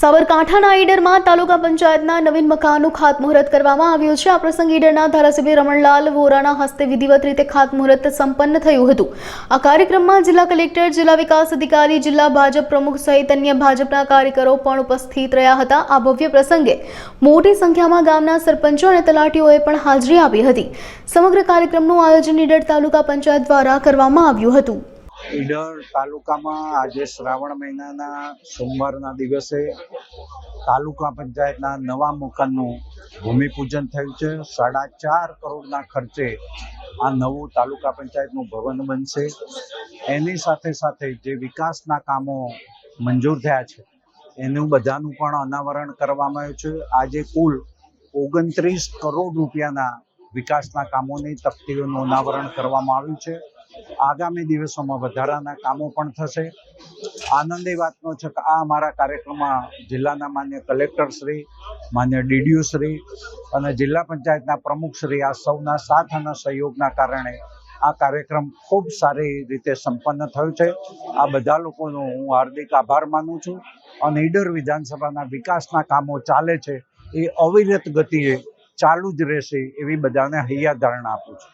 સાબરકાંઠાના ઈડરમાં તાલુકા પંચાયતના નવીન મકાનનું ખાતમુહૂર્ત કરવામાં આવ્યું છે। આ પ્રસંગે ઈડરના ધારાસભ્ય રમણલાલ વોરાના હસ્તે વિધિવત રીતે ખાતમુહૂર્ત સંપન્ન થયું હતું। આ કાર્યક્રમમાં જિલ્લા કલેક્ટર, જિલ્લા વિકાસ અધિકારી, જિલ્લા ભાજપ પ્રમુખ સહિત અન્ય ભાજપના કાર્યકરો પણ ઉપસ્થિત રહ્યા હતા। આ ભવ્ય પ્રસંગે મોટી સંખ્યામાં ગામના સરપંચો અને તલાટીઓએ પણ હાજરી આપી હતી। સમગ્ર કાર્યક્રમનું આયોજન ઈડર તાલુકા પંચાયત દ્વારા કરવામાં આવ્યું હતું। ઈડર તાલુકામાં આજે શ્રાવણ મહિનાના સોમવારના દિવસે તાલુકા પંચાયતના નવા મકાનનું ભૂમિપૂજન થયું છે। 4.5 કરોડના ખર્ચે આ નવું તાલુકા પંચાયતનું ભવન બનશે। એની સાથે સાથે જે વિકાસના કામો મંજૂર થયા છે એનું બધાનું પણ અનાવરણ કરવામાં આવ્યું છે। આજે કુલ 29 કરોડ રૂપિયાના વિકાસના કામોની તકતીઓનું અનાવરણ કરવામાં આવ્યું છે। આગામી દિવસોમાં વધારાના કામો પણ થશે। આનંદની વાતનો છે કે આ અમારા કાર્યક્રમમાં જિલ્લાના માન્ય કલેક્ટર શ્રી, માન્ય ડીડીઓ શ્રી અને જિલ્લા પંચાયતના પ્રમુખ શ્રી આ સૌના સાથ અને સહયોગના કારણે આ કાર્યક્રમ ખૂબ સારી રીતે સંપન્ન થયો છે। આ બધા લોકોનો હું હાર્દિક આભાર માનું છું અને ઈડર વિધાનસભાના વિકાસના કામો ચાલે છે એ અવિરત ગતિએ ચાલુ જ રહેશે એવી બધાને હૈયાધારણા આપું છું।